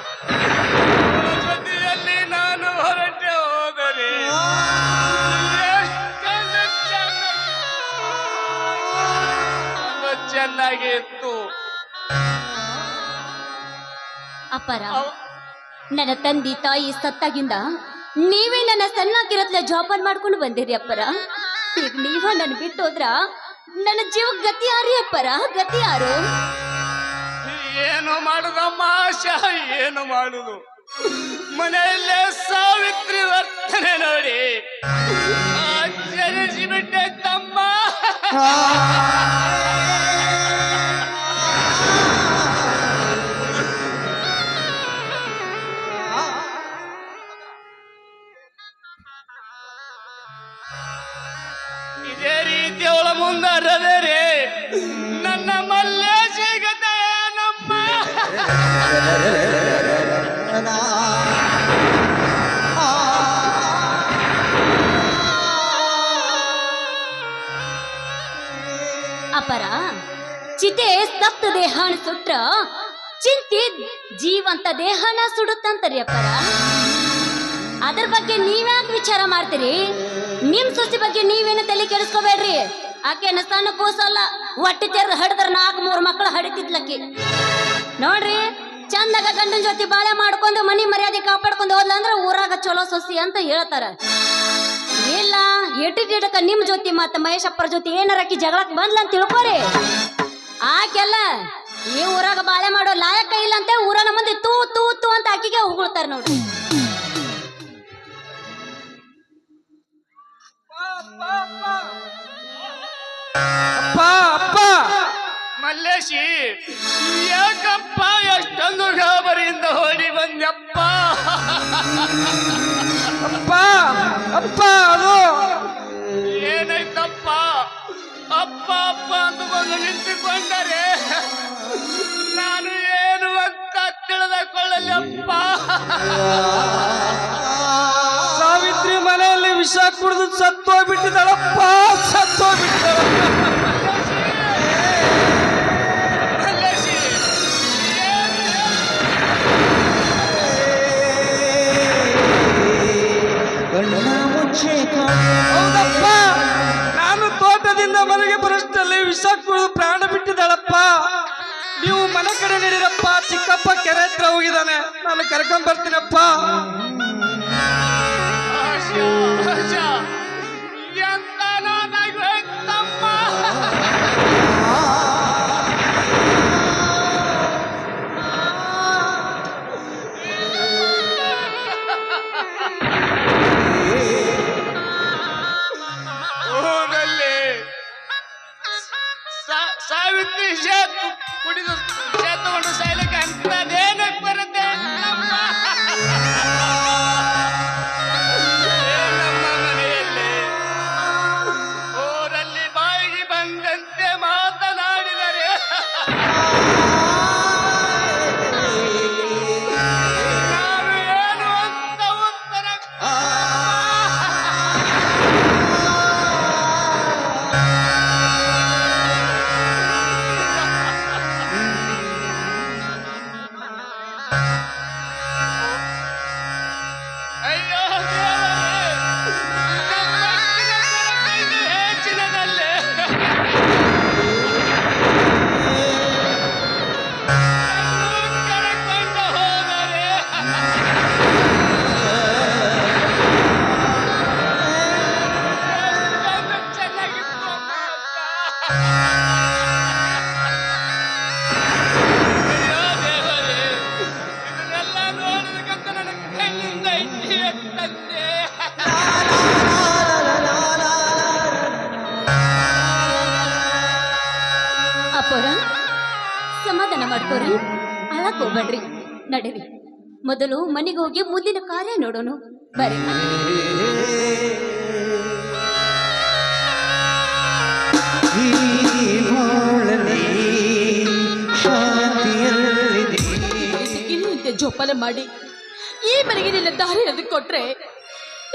ಅವಳ ಜೊತೆಯಲ್ಲಿ ನಾನು ಹೊರಟೆ ಹೋದರೆ ಎಷ್ಟೊಂದು ಚೆನ್ನಾಗಿತ್ತು. ಅಪ್ಪರ, ನನ್ನ ತಂದೆ ತಾಯಿ ಸತ್ತಾಗಿಂದ ನೀವೇ ನನ್ನ ಸಣ್ಣಾಗಿರತ್ಲೆ ಜೋಪಾನ ಮಾಡ್ಕೊಂಡು ಬಂದಿರಿ ಅಪ್ಪರ. ಈಗ ನೀವ ನನ್ನ ಬಿಟ್ಟು ಹೋದ್ರ ನನ್ನ ಜೀವ ಗತಿ ಯಾರಿ ಅಪ್ಪರ? ಗತಿ ಯಾರು? ಏನು ಮಾಡುದಮ್ಮ ಆಶಾ, ಏನು ಮಾಡುದು? ಮನೆಯಲ್ಲೇ ಸಾವಿತ್ರಿ ವರ್ತನೆ ನೋಡಿ ಆಚರಿಸಿಬಿಟ್ಟೆ ತಮ್ಮ. ಇದೇ ರೀತಿ ಅವಳ ಮುಂದಾದರೆ ನನ್ನ ಮಲ್ಲೇಶಿಗತೆ ನಮ್ಮ. ಅಪರ, ಚಿತೆ ಸಪ್ತ ದೇಹನ ಸುಟ್ರ ಚಿಂತೆ ಜೀವಂತ ದೇಹನ ಸುಡುತ್ತಂತರಿ ಅಪ್ಪರ. ಅದ್ರ ಬಗ್ಗೆ ನೀವ್ಯಾಕೆ ವಿಚಾರ ಮಾಡ್ತೀರಿ? ನಿಮ್ ಸೊಸಿ ಬಗ್ಗೆ ನೀವೇನು ತಲೆ ಕೆಡಿಸ್ಕೋಬೇಡ್ರಿ. ಆಕೆನ ಸಣ್ಣ ಕೂಸಲ್ಲ, ಹೊಟ್ಟೆ ತೆರೆದು ಹಡಿದ್ರ 4-3 ಮಕ್ಕಳು ಹಡಿತಿದ್ಲಕ್ಕಿ. ನೋಡ್ರಿ, ಚಂದಾಗ ಗಂಡನ ಜೊತೆ ಬಾಳೆ ಮಾಡ್ಕೊಂಡು ಮನಿ ಮರ್ಯಾದೆ ಕಾಪಾಡ್ಕೊಂಡು ಹೋದ್ಲ ಅಂದ್ರೆ ಊರಾಗ ಚಲೋ ಸೊಸಿ ಅಂತ ಹೇಳ್ತಾರ. ಇಲ್ಲ ಎಟ್ಟಿಡಕ ನಿಮ್ ಜೊತೆ ಮತ್ತ ಮಹೇಶಪ್ಪರ ಜೊತೆ ಏನಾರಕಿ ಜಗಳಕ್ಕೆ ಬಂದ್ಲ ಅಂತ ತಿಳ್ಕೊರಿ. ಆಕೆಲ್ಲ ಈ ಊರಾಗ ಬಾಳೆ ಮಾಡೋ ಲಾಯಕ ಇಲ್ಲ ಅಂತ ಊರನ ಮಂದಿ ತೂ ತೂ ತೂ ಅಂತ ಆಕಿಗೆ ಉಗುಳ್ತಾರ ನೋಡ್ರಿ. ಅಪ್ಪ ಅಪ್ಪ ಮಲ್ಲೇಶಿ ಯಾಕಪ್ಪ ಎಷ್ಟೊಂದು ಗಾಬರಿಯಿಂದ ಓಡಿ ಬಂದ್ಯಪ್ಪ? ಅಪ್ಪ ಅಪ್ಪ ಅದು ಏನಾಯ್ತಪ್ಪ? ಅಪ್ಪ ಅಪ್ಪ ಅಂದುಕೊಂಡು ನಿಂತುಕೊಂಡರೆ ನಾನು ಏನು ಅಂತ ತಿಳಿದುಕೊಳ್ಳಲಪ್ಪ. ಸಾವಿತ್ರಿ ಮನೆಯಲ್ಲಿ ವಿಷ ಕುಡಿದು ಸತ್ತೋಗ್ಬಿಟ್ಟಿದ್ದಾಳಪ್ಪ, ಸತ್ತೋಗ್ಬಿಟ್ಟಿದ್ದಾಳಪ್ಪ. ಮಲ್ಲೇಶಿ ಹೌದಪ್ಪ, ನಾನು ತೋಟದಿಂದ ಮನೆಗೆ ಬರಷ್ಟಲ್ಲಿ ವಿಷ ಕುಡಿದು ಪ್ರಾಣ ಬಿಟ್ಟಿದ್ದಾಳಪ್ಪ. ನೀವು ಮನೆ ಕಡೆ ನಡೀರಪ್ಪ, ಚಿಕ್ಕಪ್ಪ ಕೆರೆ ಹತ್ರ ಹೋಗಿದ್ದಾನೆ, ನಾನು ಕರ್ಕೊಂಡ್ ಬರ್ತೀನಪ್ಪ. ಆಶಾ, ಆಶಾ, ಎಂತ ನೋಡಾಗೋಯ್ತಮ್ಮ. ಊರಲ್ಲಿ ಸಾವಿತ್ರಿ ಕುಡಿದು ತಗೊಂಡು ಸಾಯ್ಲಿಕ್ಕೆ ಅಂತದೇನಕ್ಕೆ ಬರುತ್ತೆ ನಮ್ಮ ಮನೆಯಲ್ಲಿ? ಊರಲ್ಲಿ ಬಾಯಿಗೆ ಬಂದಂತೆ ಮಾತನಾಡಿದರೆ ನಾನು ಏನು ಅಂತ ಉತ್ತರ ಅಯ್ಯೋ ದೇವರೇ, ನನ್ನ ಕೈದು ಹೆಚ್ಚಿನದಲ್ಲೇ ಕರೆಕೊಂಡು ಹೋದರೆ ಎಷ್ಟೊಂದು ಚೆನ್ನಾಗಿತ್ತು ಅಮ್ಮ ಅಂತ. ಅಯ್ಯೋ ದೇವರೇ, ಇದನ್ನೆಲ್ಲ ನೋಡೋದಕ್ಕಂತ ನನ್ನ ಕಣ್ಣಿಂದ ಇಟ್ಟಿವೆ ತಂದೆ. ಅಪ್ಪೋರ ಸಮಾಧಾನ ಮಾಡ್ಕೋರಿ, ಅಳಕ್ ಹೋಗ್ಬೇಡ್ರಿ. ನಡೀರಿ, ಮೊದಲು ಮನೆಗೆ ಹೋಗಿ ಮುಂದಿನ ಕಾರ್ಯ ನೋಡೋಣ. ಬರ್ರಿ. ಇನ್ನಿಂತೆ ಜೋಪಾನ ಮಾಡಿ ಈ ಮನೆಗೆ ನಿನ್ನ ದಾರಿ ಅದು ಕೊಟ್ರೆ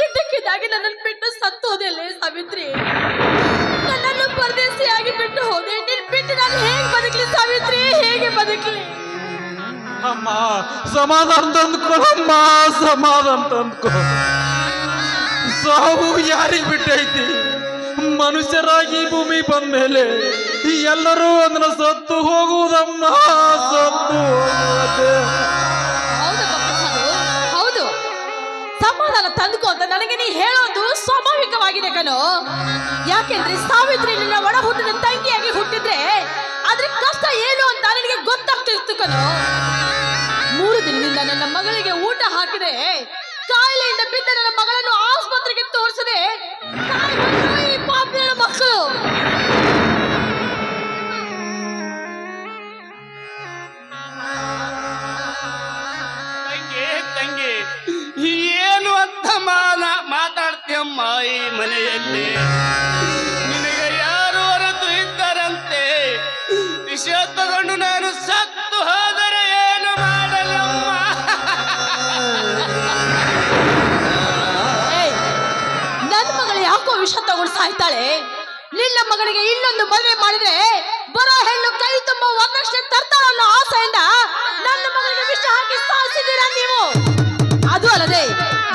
ಇದ್ದಕ್ಕಿದ್ದಾಗಿ ನನ್ನನ್ನು ಬಿಟ್ಟು ಸತ್ತು ಹೋದೆಯಲ್ಲೇ ಸಾವಿತ್ರಿ. ನನ್ನನ್ನು ಪರದೇಸಿಯಾಗಿ ಬಿಟ್ಟು ಹೋದೆ. ನಿನ್ ಬಿಟ್ಟು ನಾನು ಹೇಗೆ ಬದುಕಲಿ ಸಾವಿತ್ರಿ, ಹೇಗೆ ಬದುಕಲಿ? ಅಮ್ಮ ಸಮಾಧಾನ ತಂದ್ಕೊಳಮ್ಮ, ಸಮಾಧಾನ ತಂದ್ಕೊ. ಸಾವು ಯಾರಿಗೆ ಬಿಟ್ಟೈತಿ? ಮನುಷ್ಯರಾಗಿ ಭೂಮಿ ಬಂದ್ಮೇಲೆ ಎಲ್ಲರೂ ಅದನ್ನ ಸತ್ತು ಹೋಗುವುದಮ್ಮ, ಸತ್ತು ಹೋಗುವುದೇ. ಹೌದಪ್ಪ ಪ್ರಸಾದ್, ಹೌದು. ಸಮಾಧಾನ ತಂದುಕೋ ಅಂತ ನನಗೆ ನೀ ಹೇಳೋದು ಸ್ವಾಭಾವಿಕವಾಗಿದೆ ಕಣೋ. ಯಾಕೆಂದ್ರೆ ಸಾವಿತ್ರಿ ನಿನ್ನ ಒಡ ಹುಟ್ಟಿದ ತಂಗಿಯಾಗಿ ಹುಟ್ಟಿದ್ರೆ ಅದ್ರ ಕಷ್ಟ ಏನು ಅಂತ ನನಗೆ ಗೊತ್ತಾಗ್ತಿತ್ತು ಕಣೋ. 3 ದಿನದಿಂದ ನನ್ನ ಮಗಳಿಗೆ ಊಟ ಹಾಕಿದೆ, ಕಾಯಿಲೆಯಿಂದ ಬಿದ್ದ ನನ್ನ ಮಗಳನ್ನು ಆಸ್ಪತ್ರೆಗೆ ತೋರಿಸದೆ ಈ ಪಾಪಿಗಳ ಮಕ್ಕಳು. ತಂಗಿ ತಂಗಿ, ಏನು ಅಂತ ಮಾತಾಡ್ತೀಯಮ್ಮ ಈ ಮನೆಯಲ್ಲಿ? ನಿನಗೆ ಯಾರು ಹೊರತು ಇದ್ದಾರಂತೆ? ವಿಷ ತಗೊಂಡು ನಾನು ಸತ್ತು ಹೋದರೆ ಏನು ಮಾಡಲಮ್ಮ? ನನ್ನ ಮಗಳು ಯಾಕೋ ವಿಷ ತಗೊಂಡು ಸಾಯ್ತಾಳೆ? ನಿನ್ನ ಮಗಳಿಗೆ ಇನ್ನೊಂದು ಮದುವೆ ಮಾಡಿದ್ರೆ ಬರೋ ಹೆಣ್ಣು ಕೈ ತುಂಬ ವರದಕ್ಷಿಣೆ ತರ್ತಾಳೆ ಅನ್ನೋ ಆಸೆಯಿಂದ ನನ್ನ ಮಗಳಿಗೆ ವಿಷ ಹಾಕಿ ಸಾಯಿಸಿದ್ದೀರಾ ನೀವು. ಅದು ಅಲ್ಲದೆ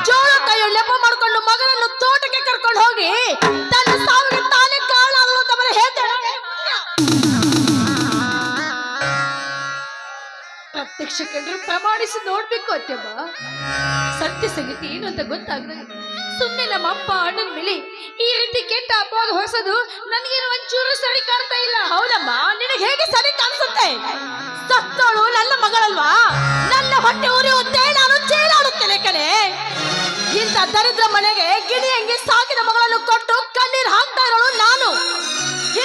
ಜೋಳ ಕೈಯು ನೆಪ ಮಾಡ್ಕೊಂಡು ಮಗನನ್ನು ತೋಟಕ್ಕೆ ಕರ್ಕೊಂಡು ಹೋಗಿ ತನ್ನ ಸಾವಿಗೆ ತಾನೇ ಕಾರಣ ಆದಳು ಅಂತ ಬರೀ ಹೇಳ್ತಾಳೆ. ಪ್ರತ್ಯಕ್ಷ ಕಂಡ್ರು ಪ್ರಮಾಣಿಸಿ ನೋಡ್ಬೇಕು ಅತ್ಯಮ್ಮ. ಸತ್ಯ ಸಂಗತಿ ಏನು ಅಂತ ಗೊತ್ತಾಗದೆ ಸುಮ್ಮನೆ ನಮ್ಮ ಅಪ್ಪ ಅಣ್ಣನ ಮೇಲೆ ಈ ರೀತಿ ಕೆಟ್ಟ ಅಪವಾದ ಹೊರಿಸೋದು ನನಗೇನು ಒಂಚೂರು ಸರಿ ಕಾಣ್ತಾ ಇಲ್ಲ. ಹೌದಮ್ಮ, ನಿನಗೆ ಹೇಗೆ ಸರಿ ಕಾಣಿಸುತ್ತೆ? ಸತ್ತೋಳು ನನ್ನ ಮಗಳಲ್ವಾ? ನನ್ನ ಹೊಟ್ಟೆ ಉರಿಯುತ್ತೆ, ನಾನು ಚೇಳಾಡುತ್ತೇನೆ ಕಣೆ. ಇಂಥ ದರಿದ್ರ ಮನೆಗೆ ಗಿಣಿ ಹಂಗೆ ಸಾಕಿದ ಮಗಳನ್ನು ಕೊಟ್ಟು ಕಣ್ಣೀರು ಹಾಕ್ತಾ ಇರೋಳು ನಾನು.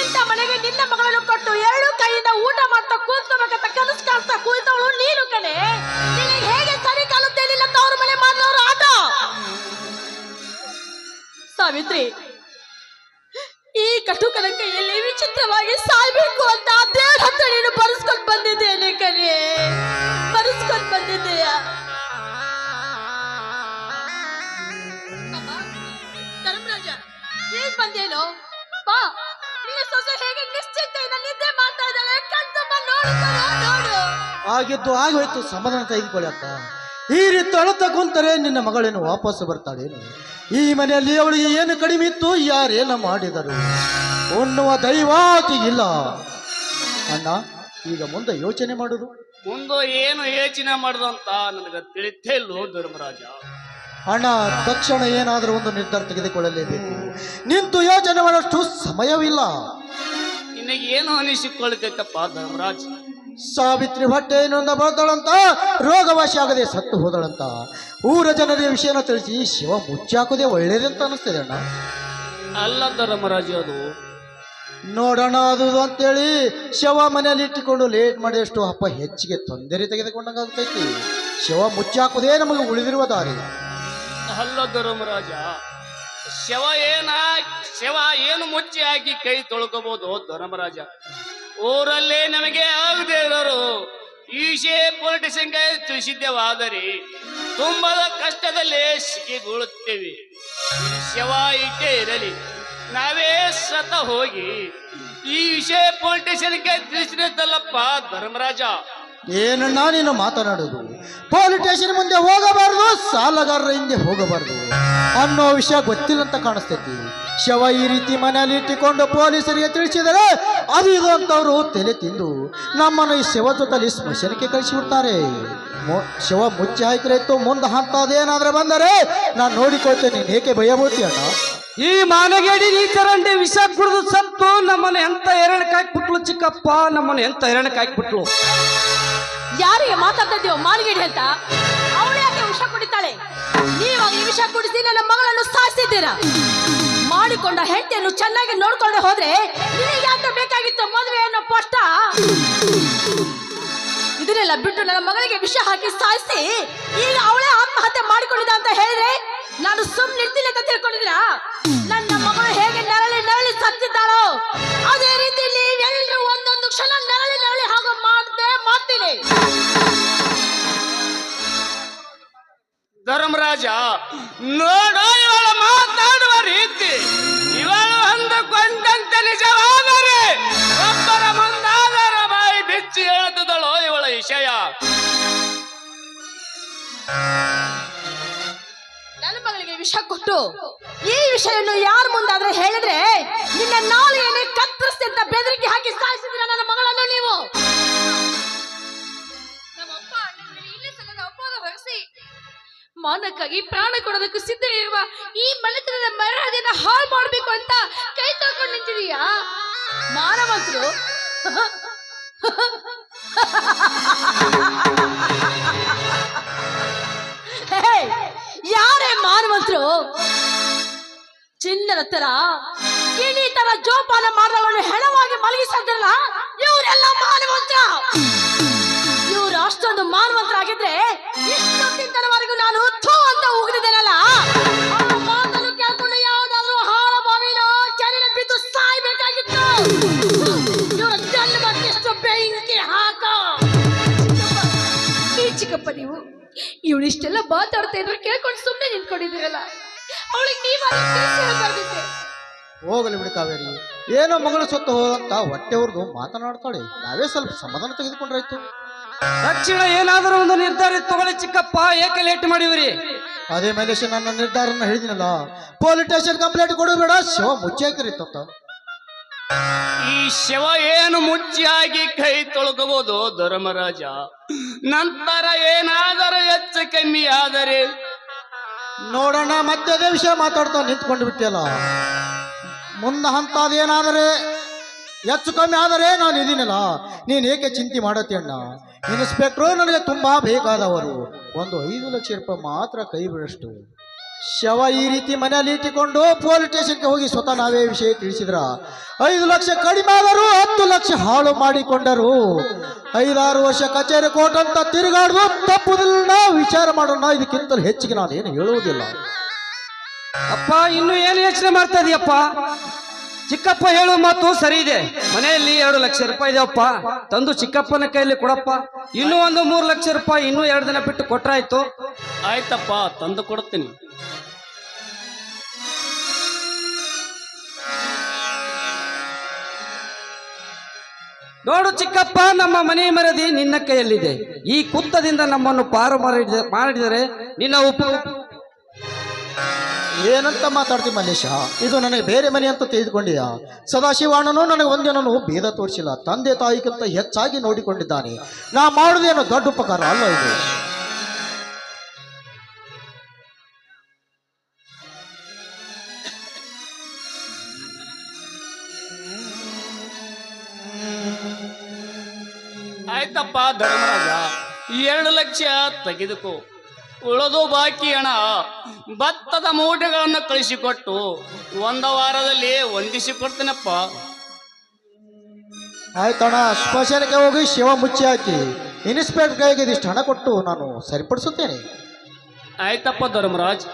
ಇಂಥ ಮನೆಗೆ ನಿನ್ನ ಮಗಳನ್ನು ಕೊಟ್ಟು 2 ಕೈಯಿಂದ ಊಟ ಸಾವಿತ್ರಿ, ಈ ಕಟುಕನ ಕೈಯಲ್ಲಿ ವಿಚಿತ್ರವಾಗಿ ಸಾಯ್ಬೇಕು ಅಂತ ದೇವ್ರ ಹತ್ರ ನೀನು ಬರೆಸ್ಕೊಂಡು ಬಂದಿದ್ದೇನೆ ಕಣೆ, ಬರೆಸ್ಕೊಂಡು ಬಂದಿದ್ದೀಯ. ಧರ್ಮರಾಜ, ಈಗ ಬಂದೇನು? ಬಾ, ನಿನ್ನ ಸೊಸೆ ಹೇಗೆ ನಿಶ್ಚಿಂತೆಯಿಂದ ನಿದ್ದೆ ಮಾಡ್ತಾ ಇದ್ದಾಳೆ, ಕಣ್ತುಂಬ ನೋಡು. ಆಗಿದ್ದು ಆಗೋಯ್ತು, ಸಮಾಧಾನ ತೆಗೆದುಕೊಳ್ಳಿ ಅಕ್ಕ. ಈ ರೀತಿ ಅಳುತ್ತಾ ಕುಂತರೆ ನಿನ್ನ ಮಗಳೇನು ವಾಪಸ್ ಬರ್ತಾಳೇನು? ಈ ಮನೆಯಲ್ಲಿ ಅವಳಿಗೆ ಏನು ಕಡಿಮೆ ಇತ್ತು, ಯಾರೇನ ಮಾಡಿದರು ಉಣ್ಣುವ ದೈವಾತಿಗಿಲ್ಲ. ಅಣ್ಣ, ಈಗ ಮುಂದೆ ಯೋಚನೆ ಮಾಡುದು. ಮುಂದೆ ಏನು ಯೋಚನೆ ಮಾಡುದು ಅಂತ ನನಗೆ ತಿಳಿತೇ ಇಲ್ಲೋ ಧರ್ಮರಾಜ. ಅಣ್ಣ, ತಕ್ಷಣ ಏನಾದರೂ ಒಂದು ನಿರ್ಧಾರ ತೆಗೆದುಕೊಳ್ಳಲೇಬೇಕು. ನಿಂತು ಯೋಚನೆ ಮಾಡೋಷ್ಟು ಸಮಯವಿಲ್ಲ. ನಿನಗೆ ಏನು ಅನಿಸಿಕೊಳ್ಳತೈತಪ್ಪ ಧರ್ಮರಾಜ್? ಸಾವಿತ್ರಿ ಹೊಟ್ಟೆಯಿಂದ ಬರ್ತಾಳಂತ, ರೋಗವಾಸಿ ಆಗದೆ ಸತ್ತು ಹೋದಳಂತ. ಊರ ಜನರಿಗೆ ವಿಷಯನ ತಿಳಿಸಿ ಶಿವ ಮುಚ್ಚಾಕೋದೇ ಒಳ್ಳೇದಂತ ಅನಿಸ್ತದೆ ಅಣ್ಣ. ಅಲ್ಲ ಧರ್ಮರಾಜ್, ಅದು ನೋಡೋಣ ಅದು ಅಂತೇಳಿ ಶವ ಮನೆಯಲ್ಲಿ ಇಟ್ಟುಕೊಂಡು ಲೇಟ್ ಮಾಡಿದಷ್ಟು ಅಪ್ಪ ಹೆಚ್ಚಿಗೆ ತೊಂದರೆ ತೆಗೆದುಕೊಂಡಂಗಾಗ್ತೈತಿ. ಶವ ಮುಚ್ಚಾಕೋದೇ ನಮಗೆ ಉಳಿದಿರುವ ದಾರಿ. ಅಲ್ಲ ಧರ್ಮರಾಜ, ಶವ ಏನು ಮುಚ್ಚಿ ಹಾಕಿ ಕೈ ತೊಳ್ಕೋಬಹುದು ಧರ್ಮರಾಜ? ಊರಲ್ಲೇ ನಮಗೆ ಆಗದೆ ಇರೋರು ಈ ವಿಷಯ ಪೊಲಿಟಿಷನ್ಗೆ ತಿಳಿಸಿದ್ದೇವಾದರೆ ತುಂಬದ ಕಷ್ಟದಲ್ಲೇ ಸಿಕ್ಕಿಬೀಳುತ್ತೇವೆ. ಶವ ಇಟ್ಟೇ ಇರಲಿ, ನಾವೇ ಸತ ಹೋಗಿ ಈ ವಿಷಯ ಪೊಲಿಟಿಷನ್ಗೆ ತಿಳಿಸಿರುತ್ತಲ್ಲಪ್ಪ ಧರ್ಮರಾಜ. ಏನಣ್ಣ ನೀನು ಮಾತನಾಡುದು? ಪೊಲೀಸ್ ಸ್ಟೇಷನ್ ಮುಂದೆ ಹೋಗಬಾರ್ದು, ಸಾಲಗಾರರ ಹಿಂದೆ ಹೋಗಬಾರ್ದು ಅನ್ನೋ ವಿಷಯ ಗೊತ್ತಿಲ್ಲ ಅಂತ ಕಾಣಿಸ್ತೈತಿ. ಶವ ಈ ರೀತಿ ಮನೆಯಲ್ಲಿ ಇಟ್ಟುಕೊಂಡು ಪೊಲೀಸರಿಗೆ ತಿಳಿಸಿದರೆ ಅದು ಇದು ಅಂತವ್ರು ತಲೆ ತಿಂದು ನಮ್ಮನ್ನು ಈ ಶವ ಜೊತೆಲಿ ಸ್ಮಶಾನಕ್ಕೆ ಕಳಿಸಿಬಿಡ್ತಾರೆ. ಶವ ಮುಚ್ಚಿ ಹಾಕಿರೈತು, ಮುಂದೆ ಅಂತದೇನಾದ್ರೆ ಬಂದರೆ ನಾನು ನೋಡಿಕೊಳ್ತೇನೆ. ನೀನು ಏಕೆ ಭಯಬೋತಿ ಅಣ್ಣ? ಈ ಮಾನಗೇಡಿ ಈ ಚರಂಡಿ ವಿಷ ಕುಡಿದು ಸತ್ತು ನಮ್ಮನ್ನು ಎಂತ ಎರಡಕ್ಕೆ ಹಾಕ್ಬಿಟ್ಲು ಚಿಕ್ಕಪ್ಪ, ನಮ್ಮನ್ನು ಎಂತ ಎರಡಕ್ಕೆ ಹಾಕ್ಬಿಟ್ಲು. ಯಾರಿಗೆ ಮಾತಾಡ್ತಾ ಇದ್ದೀವೋ ಮಾಲ್ಗೇಡಿ ಅಂತ? ಅವಳು ಯಾಕೆ ವಿಷ ಕುಡಿತಾಳೆ? ನೀವಾಗ ಈ ವಿಷ ಕುಡಿಸಿ ನನ್ನ ಮಗಳನ್ನು ಸಾಯಿಸಿದ್ದೀರಾ. ಮಾಡಿಕೊಂಡ ಹೆಂಡತಿಯನ್ನು ಚೆನ್ನಾಗಿ ನೋಡ್ಕೊಂಡು ಹೋದ್ರೆ ನಿನಗೆ ಯಾಕೆ ಬೇಕಾಗಿತ್ತು ಮದುವೆ ಅನ್ನೋ ಪೋಷ್ಟ? ಇದನ್ನೆಲ್ಲ ಬಿಟ್ಟು ನನ್ನ ಮಗಳಿಗೆ ವಿಷ ಹಾಕಿ ಸಾಯಿಸಿ ಈಗ ಅವಳೇ ಆತ್ಮಹತ್ಯೆ ಮಾಡಿಕೊಂಡಿದ್ದ ಅಂತ ಹೇಳಿದ್ರೆ ನಾನು ಸುಮ್ಮನೆ ಇರ್ತೀನಿ ಅಂತ ತಿಳ್ಕೊಂಡಿದ್ದೀರಾ? ನನ್ನ ಮಗಳು ಹೇಗೆ ನರಳಿ ಸತ್ತಿದ್ದಾಳೋ ಅದೇ ರೀತಿ ನೀವೆಲ್ಲರೂ ಒಂದೊಂದು ಕ್ಷಣ ನರಳಿ ಹಾಗೆ ಮಾಡ್ತೀನಿ. ಧರ್ಮರಾಜ, ನೋಡು ಇವಳ ಮಾತಾಡುವ ರೀತಿ, ಇವಳು ಅಂದುಕೊಂಡಂತೆ ನಿಜವಾದರೆ ಒಬ್ಬರ ಮುಂದಾದರ ಬಾಯಿ ಬಿಚ್ಚಿ ಹೇಳುತ್ತದಳೋ ಇವಳ ವಿಷಯ. ನನ್ನ ಮಗಳಿಗೆ ವಿಷ ಕೊಟ್ಟು ಈ ವಿಷಯವನ್ನು ಯಾರ ಮುಂದಾದ್ರೆ ಹೇಳಿದ್ರೆ ನಿನ್ನ ನಾಲಿಗೆಯನ್ನು ಕತ್ತರಿಸಿ ಅಂತ ಬೆದರಿಕೆ ಹಾಕಿ ಸಾಯಿಸಿದ್ರ ನನ್ನ ಮಗಳನ್ನು ನೀವು. ನಮ್ಮಪ್ಪ ಇಲ್ಲಿ ಸಲದ ಅಪವಾದ ಹೊರಿಸಿ ಮಾನಕ್ಕಾಗಿ ಪ್ರಾಣ ಕೊಡೋದಕ್ಕೂ ಸಿದ್ಧರಿರುವ ಈ ಮನೆತನದ ಮರ್ಯಾದೆಯನ್ನು ಹಾಳು ಮಾಡಬೇಕು ಅಂತ ಕೈ ತೊಳ್ಕೊಂಡು ನಿಂತಿದೀಯಾ? ಮಾನವಂತರು ಯಾರೇ ಮಾನವಂತರು? ಚಿನ್ನದ ತರ ಕಿಣಿತರ ಜೋಪಾನ ಮಾಡಿದವನು ಹೆಣವಾಗಿ ಮಲಗಿಸಿದ್ರಲ್ಲ, ಇವರೆಲ್ಲ ಮಾನವಂತರ. ಇವರು ಅಷ್ಟೊಂದು ಮಾನವಂತರಾಗಿದ್ರೆ ಇಷ್ಟೊತ್ತಿನವರೆಗೂ ನಾನು ಥೂ ಅಂತ ಉಗಿದಿದ್ದೇನಲ್ಲ, ಆ ಮಾತನ್ನು ಕೇಳ್ಕೊಂಡು ಯಾವ್ದಾದ್ರು ಹಾಳ ಬಾವಿನ ಕೆರೆನ ಬಿದ್ದು ಸಾಯ್ಬೇಕಾಗಿತ್ತು. ಇವರ ಜನ್ಮಕ್ಕೆಷ್ಟು ಬೆಂಕಿ ಹಾಕ. ಈ ಚಿಕ್ಕಪ್ಪ, ನೀವು ಇವಳು ಇಷ್ಟೆಲ್ಲ ಮಾತಾಡ್ತಾ ಇದ್ರು ಕೇಳ್ಕೊಂಡು ಸುಮ್ಮನೆ ನಿಂತ್ಕೊಂಡಿದ್ದೀರಲ್ಲ, ಅವಳಿಗೆ ನೀವಾದ್ರೆ ಹೋಗಲಿ ಬಿಡಿ ಕಾವೇರಿ, ಏನೋ ಮಗಳು ಸತ್ತು ಹೋದಂತ ಹೊಟ್ಟೆವ್ರದ್ದು ಮಾತನಾಡ್ತಾಳೆ. ನಾವೇ ಸ್ವಲ್ಪ ಸಮಾಧಾನ ತೆಗೆದುಕೊಂಡ್ರಾಯ್ತು. ತಕ್ಷಣ ಏನಾದರೂ ಒಂದು ನಿರ್ಧಾರ ತಗೊಳ್ಳಿ ಚಿಕ್ಕಪ್ಪ, ಏಕೆ ಲೇಟ್ ಮಾಡಿವ್ರಿ? ಅದೇ ಮಲೇಶ, ನನ್ನ ನಿರ್ಧಾರನ ಹೇಳಿದಿನಲ್ಲ, ಪೊಲೀಸ್ ಸ್ಟೇಷನ್ ಕಂಪ್ಲೇಂಟ್ ಕೊಡಬೇಡ, ಶವ ಮುಚ್ಚಿ ಹಾಕಿರಿತ್ತ. ಈ ಶವ ಏನು ಮುಚ್ಚಿಯಾಗಿ ಕೈ ತೊಳ್ಕೋಬಹುದು ಧರ್ಮರಾಜ. ನಂತರ ಏನಾದರೂ ಹೆಚ್ಚು ಕಮ್ಮಿ ಆದರೆ ನೋಡೋಣ. ಮತ್ತೆ ಅದೇ ವಿಷಯ ಮಾತಾಡ್ತಾ ನಿಂತ್ಕೊಂಡು ಬಿಟ್ಟಿಯಲ್ಲ. ಮುಂದೆ ಅಂತದೇನಾದರೆ ಹೆಚ್ಚು ಕಮ್ಮಿ ಆದರೆ ನಾನು ಇದೀನಲ್ಲ, ನೀನು ಏಕೆ ಚಿಂತೆ ಮಾಡತ್ತಿ ಅಣ್ಣ? ಇನ್ಸ್ಪೆಕ್ಟ್ರು ನನಗೆ ತುಂಬಾ ಬೇಕಾದವರು. ಒಂದು 5 ಲಕ್ಷ ರೂಪಾಯಿ ಮಾತ್ರ ಕೈ ಬಿಡಷ್ಟು. ಶವ ಈ ರೀತಿ ಮನೆಯಲ್ಲಿ ಇಟ್ಟುಕೊಂಡು ಪೊಲೀಸ್ ಸ್ಟೇಷನ್ಗೆ ಹೋಗಿ ಸ್ವತಃ ನಾವೇ ವಿಷಯ ತಿಳಿಸಿದ್ರ 5 ಲಕ್ಷ ಕಡಿಮೆ ಆದರೂ 10 ಲಕ್ಷ ಹಾಳು ಮಾಡಿಕೊಂಡರು. 5-6 ವರ್ಷ ಕಚೇರಿ ಕೋರ್ಟ್ ಅಂತ ತಿರುಗಾಡುವುದು ತಪ್ಪುದಿಲ್ಲ. ವಿಚಾರ ಮಾಡೋಣ, ಇದಕ್ಕಿಂತಲೂ ಹೆಚ್ಚಿಗೆ ನಾನೇನು ಹೇಳುವುದಿಲ್ಲ. ಅಪ್ಪ ಇನ್ನು ಏನು ಯೋಚನೆ ಮಾಡ್ತಾ ಇದೀಯಪ್ಪ? ಚಿಕ್ಕಪ್ಪ ಹೇಳುವ ಮಾತು ಸರಿ ಇದೆ. ಮನೆಯಲ್ಲಿ 2 ಲಕ್ಷ ರೂಪಾಯಿ ಇದೆಯಪ್ಪ, ತಂದು ಚಿಕ್ಕಪ್ಪನ ಕೈಯಲ್ಲಿ ಕೊಡಪ್ಪ. ಇನ್ನೂ ಒಂದು 3 ಲಕ್ಷ ರೂಪಾಯಿ ಇನ್ನೂ 2 ದಿನ ಬಿಟ್ಟು ಕೊಟ್ರಾಯ್ತು. ಆಯ್ತಪ್ಪ, ತಂದು ಕೊಡ್ತೀನಿ. ನೋಡು ಚಿಕ್ಕಪ್ಪ, ನಮ್ಮ ಮನೆ ಮರದಿ ನಿನ್ನ ಕೈಯಲ್ಲಿದೆ. ಈ ಕುತ್ತದಿಂದ ನಮ್ಮನ್ನು ಪಾರು ಮಾಡಿದರೆ ನಿನ್ನ ಏನಂತ ಮಾತಾಡ್ತಿ ಮಲ್ಲೇಶ? ಇದು ನನಗೆ ಬೇರೆ ಮನೆ ಅಂತ ತೆಗೆದುಕೊಂಡಿಯಾ? ಸದಾಶಿವಣ್ಣನು ನನಗೆ ಒಂದಿನೂ ಭೇದ ತೋರಿಸಿಲ್ಲ. ತಂದೆ ತಾಯಿಗಿಂತ ಹೆಚ್ಚಾಗಿ ನೋಡಿಕೊಂಡಿದ್ದಾನೆ. ನಾ ಮಾಡುವುದೇನು ದೊಡ್ಡ ಉಪಕಾರ ಅಲ್ಲ ಇದು. ಆಯ್ತಪ್ಪ ಧರ್ಮರಾಜ, 2 ಲಕ್ಷ ತೆಗೆದುಕೋ. ಉಳಿದು ಬಾಕಿ ಹಣ ಭತ್ತದ ಮೂಟೆಗಳನ್ನು ಕಳಿಸಿಕೊಟ್ಟು 1 ವಾರದಲ್ಲಿ ಹೊಂದಿಸಿಕೊಡ್ತೀನಪ್ಪ. ಆಯ್ತಣ್ಣ, ಸ್ಮಶಾನಕ್ಕೆ ಹೋಗಿ ಶಿವ ಮುಚ್ಚಿ ಹಾಕಿ ಇನ್ಸ್ಪೆಕ್ಟರ್ ಕೈಗೆ ಇದಿಷ್ಟು ಹಣ ಕೊಟ್ಟು ನಾನು ಸರಿಪಡಿಸುತ್ತೇನೆ. ಆಯ್ತಪ್ಪ ಧರ್ಮರಾಜ್.